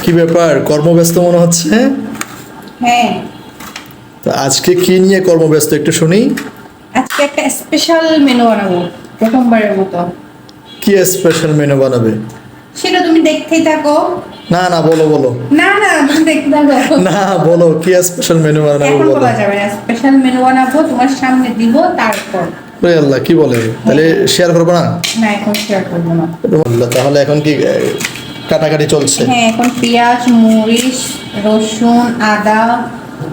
কি ব্যাপার, কর্মব্যস্ত মনে হচ্ছে? হ্যাঁ, তো আজকে কি নিয়ে কর্মব্যস্ত একটু শুনি। আজকে একটা স্পেশাল মেনু বানাবো প্রথমবারের মতো। কি স্পেশাল মেনু বানাবে? সেটা তুমি দেখতেই থাকো। না না, বলো বলো। না না, তুমি দেখতে থাকো। না বলো, কি স্পেশাল মেনু বানাবে এখন বলো। বলা যাবে না, স্পেশাল মেনু বানাবো, তোমার সামনে দিব তারপর। ওরে আল্লাহ, কি বলে, তাহলে শেয়ার করবো না? না, এখন শেয়ার করবো না। আল্লাহ, তাহলে এখন কি কাটাকাটি চলছে? হ্যাঁ, এখন পেঁয়াজ, মরিচ, রসুন, আদা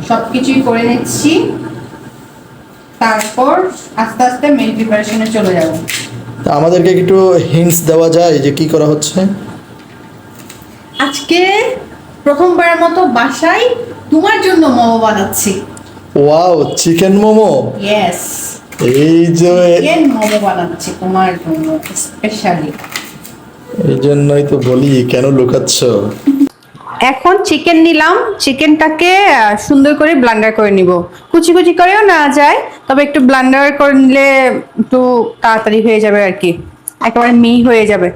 সবকিছুই করে নিচ্ছি, তারপর আস্তে আস্তে মেন প্রিপারেশনে চলে যাব। তা আমাদেরকে একটু হিন্টস দেওয়া যায় যে কি করা হচ্ছে? আজকে প্রথমবারের মতো বাসায় তোমার জন্য মোমো বানাচ্ছি। Wow, chicken momo. ইয়েস, এই যে, চিকেন মোমো বানাচ্ছি তোমার জন্য স্পেশালি। এই জন্যই তো বলি কেন লুকাচ্ছ। এখন চিকেন নিলাম, চিকেনটাকে সুন্দর করে ব্লেন্ডার করে নিব। কুচি কুচি করেও না যায়, তবে একটু ব্লেন্ডার করে নিলে একটু তাড়াতাড়ি হয়ে যাবে আর কি, একেবারে মিহি হয়ে যাবে।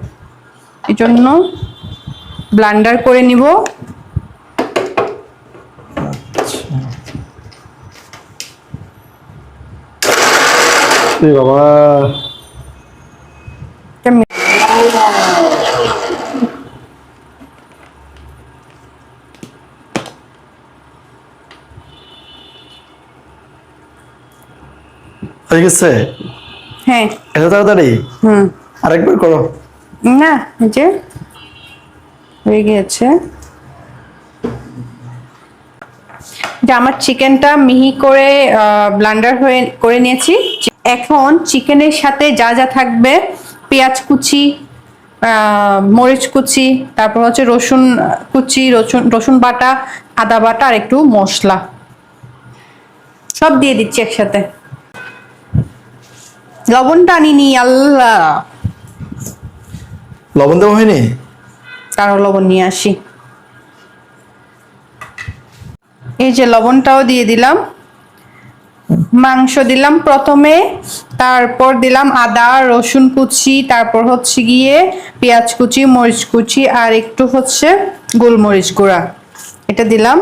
এই জন্য ব্লেন্ডার করে নিব। বাবা, হয়ে গেছে? হ্যাঁ। এত তাড়াতাড়ি? আরেকবার করো। না, এই যে হয়ে গিয়েছে। যে আমার চিকেনটা মিহি করে ব্লেন্ডার হয়ে করে নিয়েছি। এখন চিকেনের সাথে যা যা থাকবে, পেঁয়াজ কুচি, মরিচ কুচি, তারপর হচ্ছে রসুন কুচি, রসুন বাটা, আদা বাটা আর একটু মশলা সব দিয়ে দিচ্ছি একসাথে। লবণটা আনিনি, আল্লাহ, লবণ দেওয়া হয়নি? তারও লবণ নিয়ে আসি। এই যে লবণটাও দিয়ে দিলাম। মাংস দিলাম প্রথমে, তারপর দিলাম আদা রসুন কুচি, তারপর হচ্ছে গিয়ে পেঁয়াজ কুচি, মরিচ কুচি আর একটু হচ্ছে গোলমরিচ গুঁড়া, এটা দিলাম।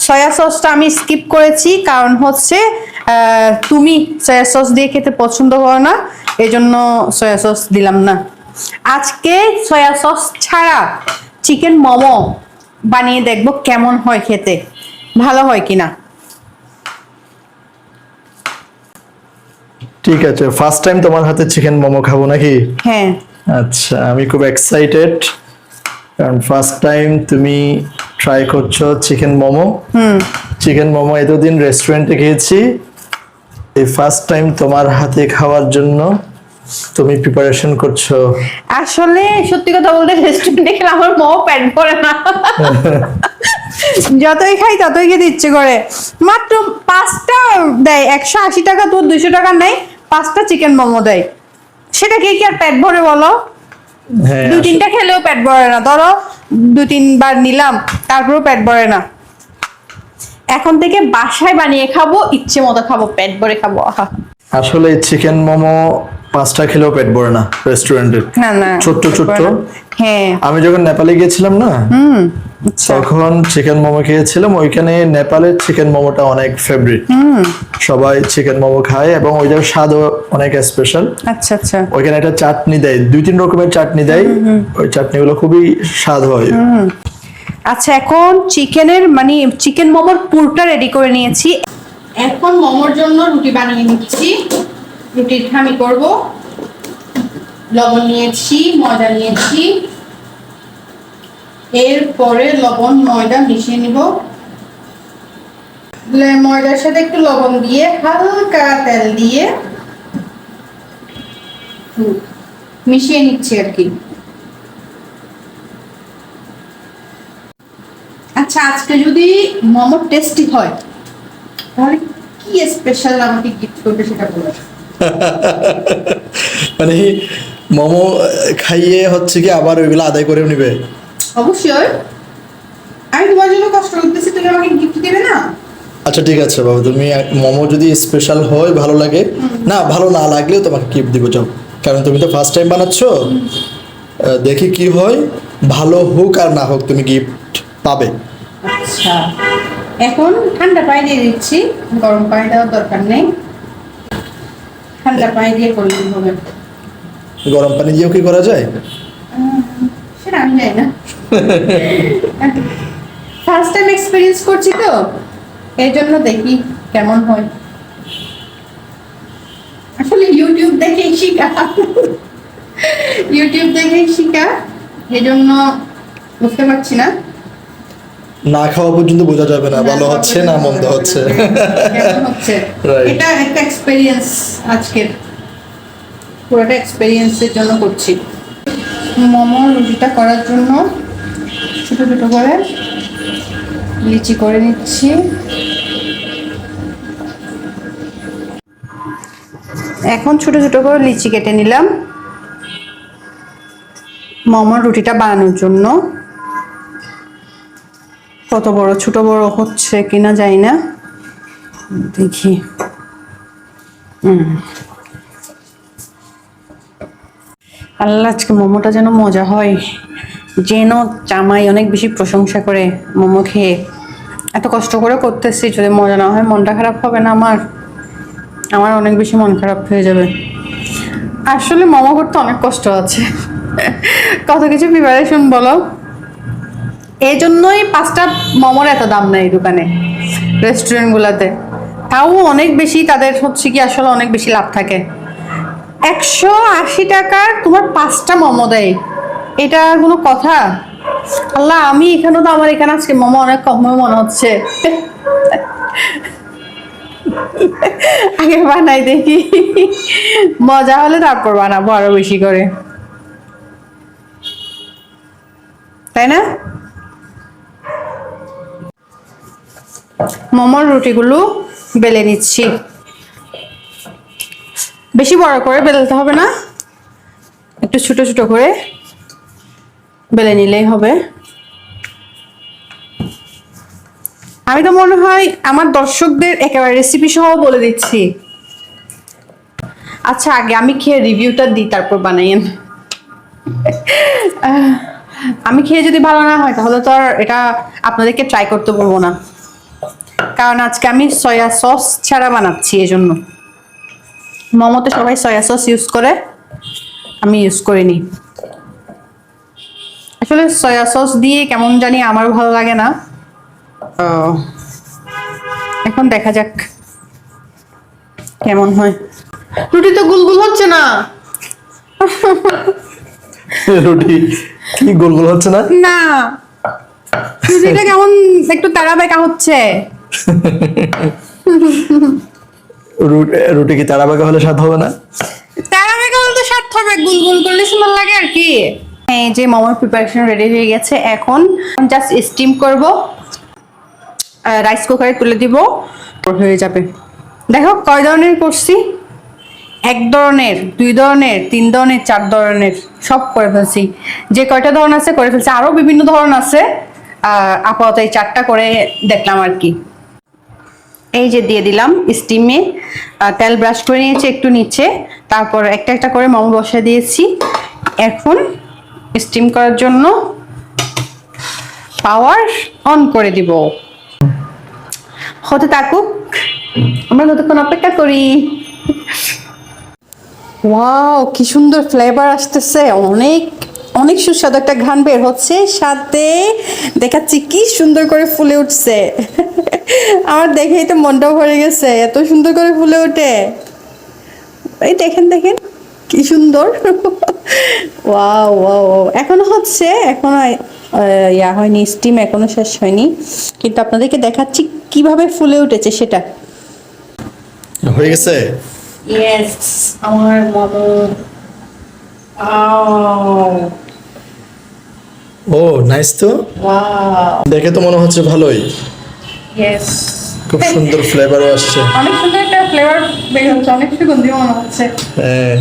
সয়া সসটা আমি স্কিপ করেছি, কারণ হচ্ছে তুমি সয়া সস দিয়ে খেতে পছন্দ করো না, এই জন্য সয়া সস দিলাম না। আজকে সয়া সস ছাড়া চিকেন মোমো বানিয়ে দেখবো কেমন হয় খেতে, ভালো হয় কিনা। ঠিক আছে, ফার্স্ট টাইম তোমার হাতে চিকেন মোমো খাবো নাকি? হ্যাঁ। আচ্ছা, আমি খুব এক্সাইটেড, কারণ ফার্স্ট টাইম তুমি ট্রাই করছো চিকেন মোমো। চিকেন মোমো এতদিন রেস্টুরেন্টে খেয়েছি, এই ফার্স্ট টাইম তোমার হাতে খাওয়ার জন্য তুমি প্রিপারেশন করছো। আসলে সত্যি কথা বলতে রেস্টুরেন্টে খেলে আমার মোমো পেট ভরে না। যতই খাই ততই খেতে ইচ্ছে করে। মাত্র 5টা দেয়, 180 টাকা, তো 200 টাকা নেই, 5টা চিকেন মোমো দেয়। সেটা কি আর পেট ভরে বলো? হ্যাঁ, 2-3টা খেলেও পেট ভরে না। ধরো 2-3 বার নিলাম, তারপরেও পেট ভরে না। এখন থেকে বাসায় বানিয়ে খাবো, ইচ্ছে মতো খাবো, পেট ভরে খাবো। আহা, আসলে চিকেন মোমো 5টা খেলেও পেট ভরে না রেস্টুরেন্টের। না না, ছোট্ট পেট ছোট্ট। ভরে না। হ্যাঁ। আমি যখন নেপালে গিয়েছিলাম না, আচ্ছা। তখন চিকেন মোমো খেয়েছিলাম। ওইখানে নেপালের চিকেন মোমোটা অনেক ফেভারিট, সবাই চিকেন মোমো খায় এবং ওই জায়গার স্বাদও অনেক স্পেশাল। আচ্ছা আচ্ছা। ওইখানে একটা চাটনি দেয়, 2-3 রকমের চাটনি দেয়, ওই চাটনিগুলো খুবই স্বাদ হয়। আচ্ছা, এখন চিকেন মোমোর পুরটা রেডি করে নিয়েছি। এখন মোমোর জন্য রুটি বানিয়ে নিচ্ছি। রুটির ঠামি করব। লবণ নিয়েছি, ময়দা নিয়েছি, এরপরে লবণ ময়দা মিশিয়ে নিব। ময়দার সাথে একটু লবণ দিয়ে হালকা তেল দিয়ে মিশিয়ে নিচ্ছি আর কি। আচ্ছা, আজকে যদি মোমো টেস্টি হয় তাহলে কি স্পেশাল আমাকে গিফট করবে সেটা বলো। মানে মোমো খাইয়ে হচ্ছে কি আবার ওইগুলো আদায় করেও নিবে? অবশ্যই, আমি তোমার জন্য কষ্ট করতেছি, তুমি আমাকে গিফট দেবে না? আচ্ছা ঠিক আছে বাবা, তুমি মোমো যদি স্পেশাল হয়, ভালো লাগে, না ভালো না লাগলেও তোমাকে গিফট দিব, যাও, কারণ তুমি তো ফার্স্ট টাইম বানাচ্ছো। দেখি কি হয়, ভালো হোক আর না হোক তুমি গিফট পাবে। আচ্ছা, এখন ঠান্ডা পানি দিয়ে দিচ্ছি, গরম পানি দেওয়ার দরকার নেই, ঠান্ডা পানি দিয়ে করলে হবে। গরম পানি দিয়েও কি করা যায়? সেটা আমি জানি না, ফার্স্ট টাইম এক্সপেরিয়েন্স করছি তো, এই জন্য দেখি কেমন হয়। আসলে ইউটিউব দেখেই শিখা, ইউটিউব দেখেই শিখা, এই জন্য বুঝতে পারছি না। না খাওয়া পর্যন্ত বোঝা যাবে না ভালো হচ্ছে না মন্দ হচ্ছে। কেমন হচ্ছে Right. এটা একটা এক্সপেরিয়েন্স, আজকের পুরোটা এক্সপেরিয়েন্সের জন্য করছি। মোমো রুটিটা করার জন্য ছোট ছোট করে লিচি করে নিচ্ছি। এখন ছোট ছোট করে লিচি কেটে নিলাম মোমোর রুটিটা বানানোর জন্য। কত বড় ছোট বড় হচ্ছে কিনা জানি না, দেখি। আল্লাহ, আজকে মোমোটা যেন মজা হয়, যেন জামাই অনেক বেশি প্রশংসা করে মোমো খেয়ে। এত কষ্ট করে করতেছি, যদি মজা না হয় মনটা খারাপ হবে না আমার? আমার অনেক বেশি মন খারাপ হয়ে যাবে। আসলে মোমো করতে অনেক কষ্ট আছে, কত কিছু প্রিপারেশন বলো। এই জন্যই 5টা মোমোর এত দাম নেই দোকানে, রেস্টুরেন্টগুলোতে। তাও অনেক বেশি, তাদের হচ্ছে কি আসলে অনেক বেশি লাভ থাকে। 180 টাকার তোমার 5টা মোমো দেয়, এটা কোনো কথা? আল্লাহ, আমি এখানেও তো, আমার এখানে আজকে মোমো অনেক কম মনে হচ্ছে। আগে বানাই দেখি, মজা হলে তারপর বানাবো আরো বেশি করে, তাই না? মোমোর রুটিগুলো বেলে নিচ্ছি, বেশি বড় করে বেলতে হবে না, একটু ছোট ছোট করে বেলে নিলেই হবে। আমি তো মনে হয় আমার দর্শকদের একেবারে রেসিপি সহ বলে দিচ্ছি। আচ্ছা, আগে আমি খেয়ে রিভিউটা দিই, তারপর বানাইয়েন। আমি খেয়ে যদি ভালো না হয় তাহলে তো আর এটা আপনাদেরকে ট্রাই করতে বলবো না, কারণ আজকে আমি সয়া সস ছাড়া বানাচ্ছি। এই জন্য মোমোতে সবাই সয়া সস ইউজ করে, আমি ইউজ করিনি। আসলে সয়া সস দিয়ে কেমন জানি আমার ভালো লাগে না। এখন দেখা যাক কেমন হয়। রুটি তো গুলগুল হচ্ছে না। রুটি কি গোল গোল হচ্ছে না? না, রুটিটা কেমন একটু তারা বেঁকা হচ্ছে। রুটি কি তাড়া বাঁকা হলে স্বাদ হবে না? তারা বেঁকা হলে তো স্বাদ হবে, গুলগুল করলে সুন্দর লাগে আর কি। এই যে মোমোর প্রিপারেশন রেডি হয়ে গেছে, এখন জাস্ট স্টিম করব, রাইস কুকারে তুলে দিব, হয়ে যাবে। দেখো কয় ধরনের করছি, 1 ধরনের, 2 ধরনের, 3 ধরনের, 4 ধরনের, সব করে ফেলছি। যে কয়টা ধরন আছে করে ফেলছি, আরো বিভিন্ন ধরন আছে, আপাতত এই 4টা করে দেখলাম আর কি। এই যে দিয়ে দিলাম স্টিমে, তেল ব্রাশ করে নিয়েছি একটু নিচে, তারপর একটা একটা করে মোমো বসিয়ে দিয়েছি। এখন স্টিম করার জন্য পাওয়ার অন করে দিব, হতে থাকুক, আমরা ততক্ষণ অপেক্ষা করি। ওয়াও, কি সুন্দর ফ্লেভার আসতেছে, অনেক অনেক সুস্বাদু একটা ঘ্রাণ বের হচ্ছে, সাথে দেখাচ্ছি কি সুন্দর করে ফুলে উঠছে। আমার দেখেই তো মনটাও ভরে গেছে, এত সুন্দর করে ফুলে ওঠে। এই দেখেন দেখেন কি সুন্দর। ওয়াও ওয়াও, এখনো হচ্ছে, এখনো ইয়া হয়নি, স্টিম এখনো শেষ হয়নি, কিন্তু আপনাদেরকে দেখাচ্ছি কিভাবে ফুলে উঠেছে সেটা। হয়ে গেছে। ইয়েস, আমার মোমো। ও নাইস তো, ওয়াও, দেখে তো মনে হচ্ছে ভালোই, ইয়েস, খুব সুন্দর ফ্লেভারও আসছে। অনেক সুন্দর একটা ফ্লেভার বের হচ্ছে, অনেক সুগন্ধি মনে হচ্ছে। হ্যাঁ,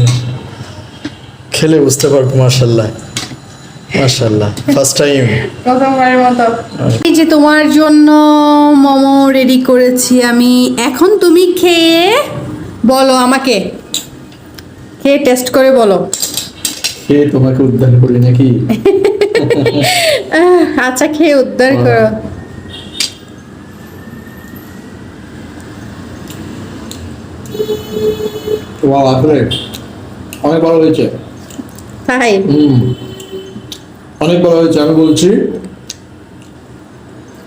খেলে বুঝতে পারবো। মাশাআল্লাহ মাশাআল্লাহ, ফার্স্ট টাইম। প্রথমবারের মতো। এই যে তোমার জন্য মোমো রেডি করেছি আমি, এখন তুমি খেয়ে বলো, আমাকে খেয়ে টেস্ট করে বলো। কে তোমাকে উদ্ধার করি নাকি? আচ্ছা খেয়ে উদ্ধার করো। ওয়াও, আসলে অনেক ভালো হয়েছে। তাই অনেক ভালো হয়েছে। আমি বলছি,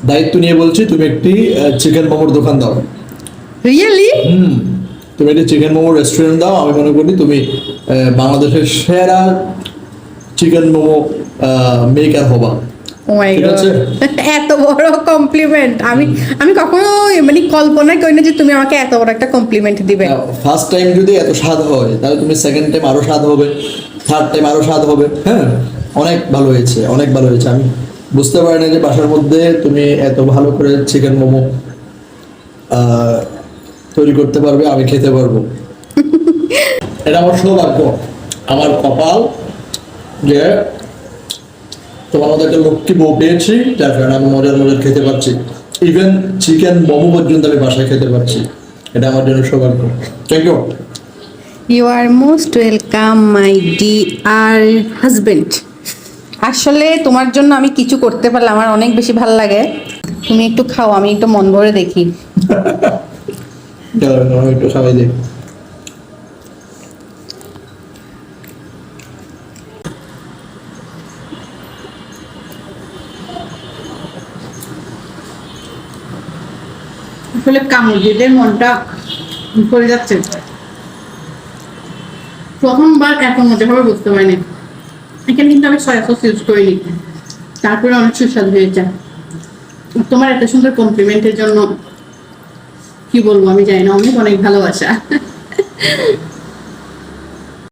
দায়িত্ব নিয়ে বলছি, তুমি একটি চিকেন মোমোর দোকান দাও। রিয়েলি? তুমি একটি চিকেন মোমো রেস্টুরেন্ট দাও। আমি মনে করি তুমি বাংলাদেশের সেরা চিকেন মোমো মেকার হবা। ও মাই ঠিক গড, আছে? এত বড় কমপ্লিমেন্ট আমি আমি কখনো মানে কল্পনা করি না যে তুমি আমাকে এত বড় একটা কমপ্লিমেন্ট দিবে। ফার্স্ট টাইম যদি এত স্বাদ হয়, তাহলে তুমি সেকেন্ড টাইম আরো স্বাদ হবে, থার্ড টাইম আরো স্বাদ হবে। হ্যাঁ, অনেক ভালো হয়েছে, অনেক ভালো হয়েছে। আমি বুঝতে পারি না যে বাসার মধ্যে তুমি এত ভালো করে চিকেন মোমো তৈরি করতে পারবে, আমি খেতে পারবো। এটা আমার সৌভাগ্য, আমার কপাল যে তোমার মতো একটা লক্ষ্মী বউ পেয়েছি, যার কারণে আমি মজার মজার খেতে পারছি। ইভেন চিকেন মোমো পর্যন্ত আমি বাসায় খেতে পারছি। এটা আমার জন্য সৌভাগ্য। Thank you. You are most welcome my dear husband. আসলে তোমার জন্য আমি কিছু করতে পারলে আমার অনেক বেশি ভালো লাগে। তুমি একটু খাও, আমি একটু মন ভরে দেখি। আমি একটু খাওয়াই দিই। আসলে কামড়িদের মনটা পড়ে যাচ্ছে। প্রথমবার এত মজাভাবে বুঝতে পারিনি। এখানে কিন্তু আমি সয়া সস ইউজ করিনি, তারপরে অনেক সুস্বাদু হয়েছে। তোমার এত সুন্দর কমপ্লিমেন্টের জন্য কি বলবো আমি জানি না, অনেক অনেক ভালোবাসা।